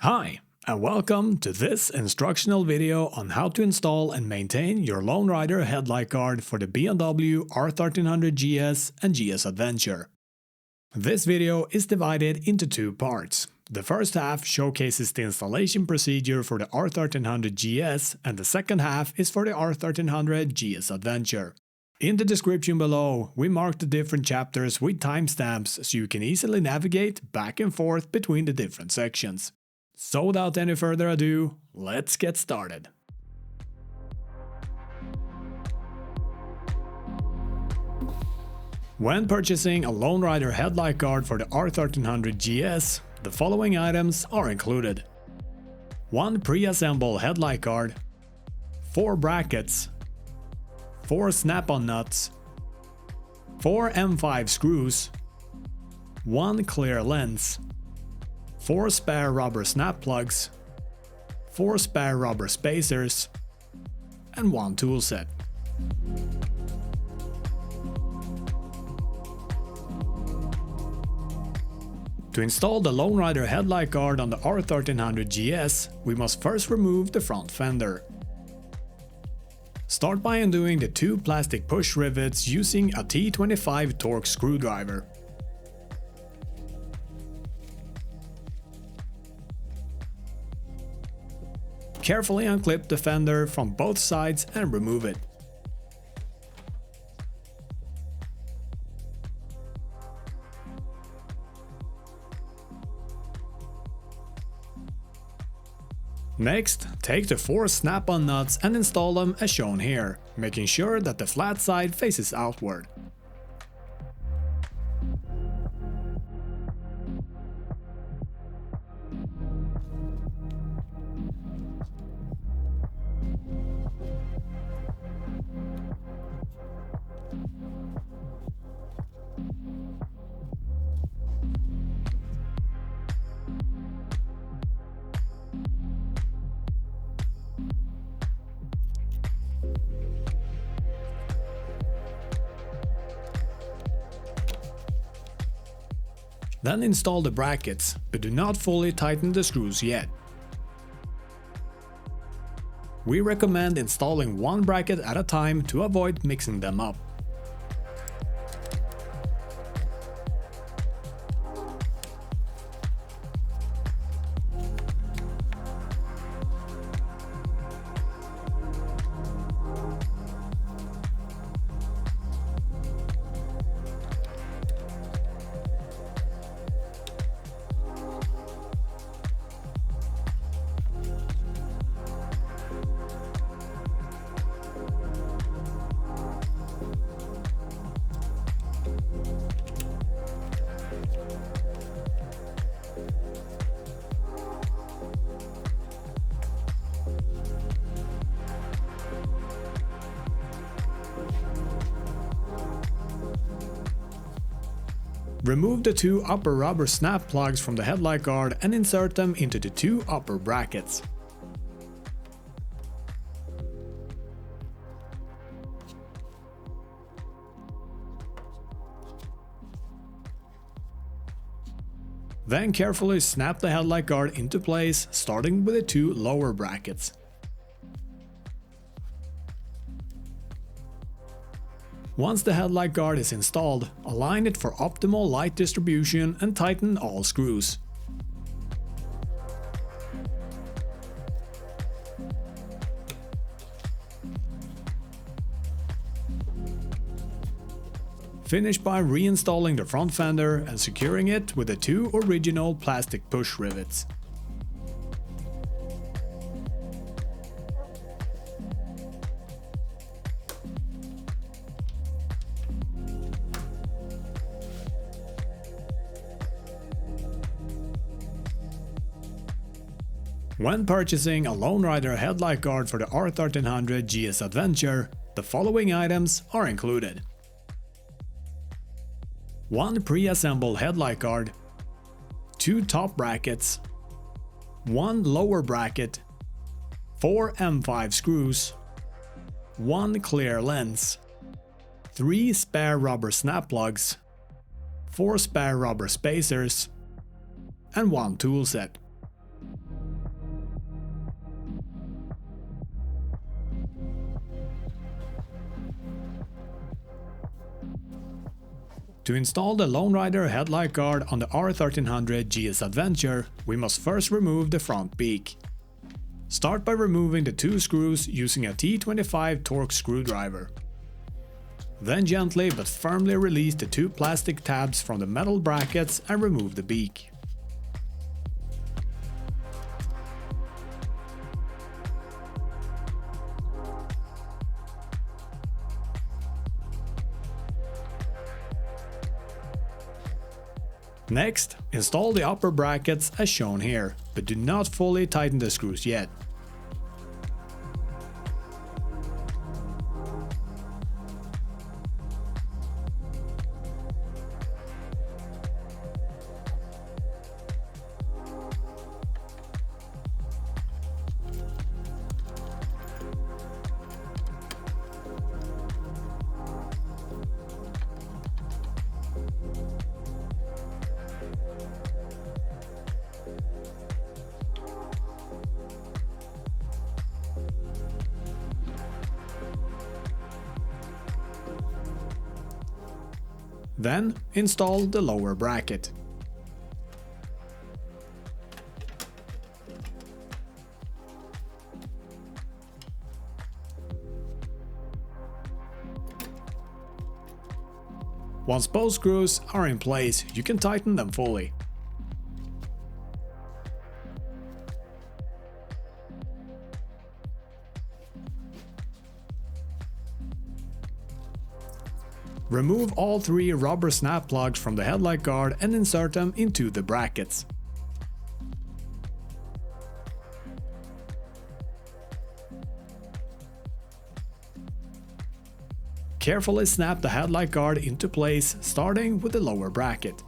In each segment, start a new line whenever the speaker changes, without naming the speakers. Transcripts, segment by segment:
Hi, and welcome to this instructional video on how to install and maintain your Lone Rider headlight guard for the BMW R1300GS and GS Adventure. This video is divided into two parts. The first half showcases the installation procedure for the R1300GS, and the second half is for the R1300GS Adventure. In the description below, we marked the different chapters with timestamps so you can easily navigate back and forth between the different sections. So without any further ado, let's get started. When purchasing a Lone Rider headlight guard for the R1300GS, the following items are included. 1 pre-assembled headlight guard, 4 brackets, 4 snap-on nuts, 4 M5 screws, 1 clear lens, 4 spare rubber snap plugs, 4 spare rubber spacers, and 1 tool set. To install the Lone Rider headlight guard on the R1300GS, we must first remove the front fender. Start by undoing the 2 plastic push rivets using a T25 Torx screwdriver. Carefully unclip the fender from both sides and remove it. Next, take the 4 snap-on nuts and install them as shown here, making sure that the flat side faces outward. Then install the brackets, but do not fully tighten the screws yet. We recommend installing 1 bracket at a time to avoid mixing them up. Remove the 2 upper rubber snap plugs from the headlight guard and insert them into the 2 upper brackets. Then carefully snap the headlight guard into place, starting with the 2 lower brackets. Once the headlight guard is installed, align it for optimal light distribution and tighten all screws. Finish by reinstalling the front fender and securing it with the 2 original plastic push rivets. When purchasing a Lone Rider headlight guard for the R1300GS Adventure, the following items are included. 1 pre-assembled headlight guard, 2 top brackets, 1 lower bracket, 4 M5 screws, 1 clear lens, 3 spare rubber snap plugs, 4 spare rubber spacers, and 1 tool set. To install the Lone Rider headlight guard on the R1300GS Adventure, we must first remove the front beak. Start by removing the two screws using a T25 Torx screwdriver. Then gently but firmly release the two plastic tabs from the metal brackets and remove the beak. Next, install the upper brackets as shown here, but do not fully tighten the screws yet. Then install the lower bracket. Once both screws are in place, you can tighten them fully. Remove all three rubber snap plugs from the headlight guard and insert them into the brackets. Carefully snap the headlight guard into place, starting with the lower bracket.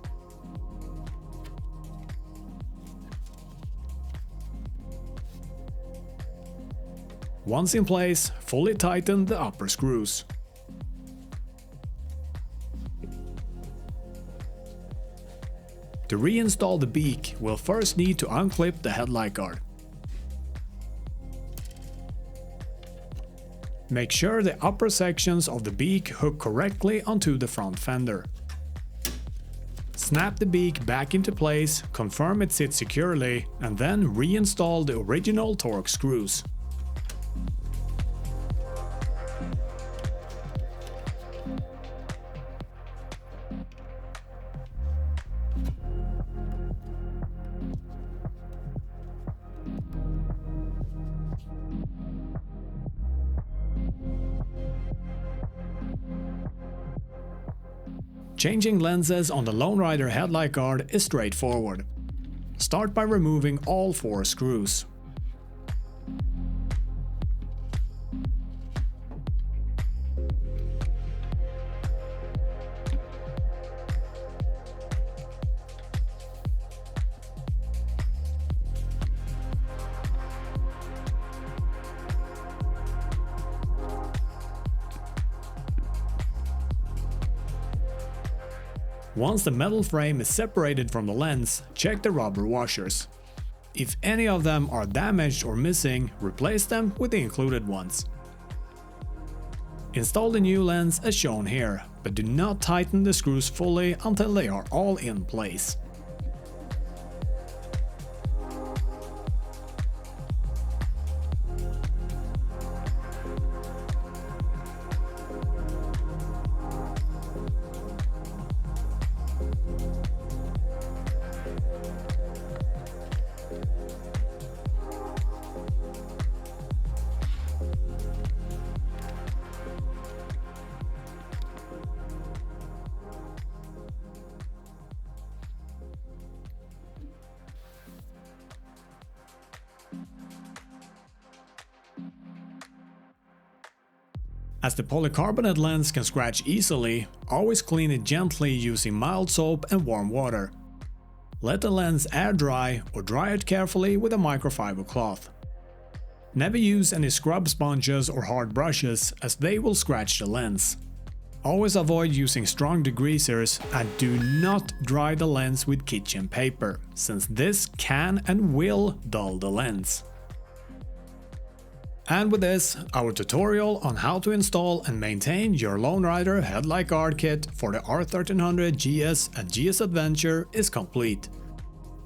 Once in place, fully tighten the upper screws. To reinstall the beak, we'll first need to unclip the headlight guard. Make sure the upper sections of the beak hook correctly onto the front fender. Snap the beak back into place, confirm it sits securely, and then reinstall the original Torx screws. Changing lenses on the Lone Rider headlight guard is straightforward. Start by removing all four screws. Once the metal frame is separated from the lens, check the rubber washers. If any of them are damaged or missing, replace them with the included ones. Install the new lens as shown here, but do not tighten the screws fully until they are all in place. As the polycarbonate lens can scratch easily, always clean it gently using mild soap and warm water. Let the lens air dry or dry it carefully with a microfiber cloth. Never use any scrub sponges or hard brushes as they will scratch the lens. Always avoid using strong degreasers and do not dry the lens with kitchen paper, since this can and will dull the lens. And with this, our tutorial on how to install and maintain your Lone Rider Headlight Guard Kit for the R1300GS and GS Adventure is complete.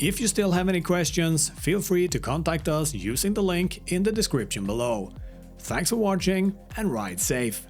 If you still have any questions, feel free to contact us using the link in the description below. Thanks for watching and ride safe!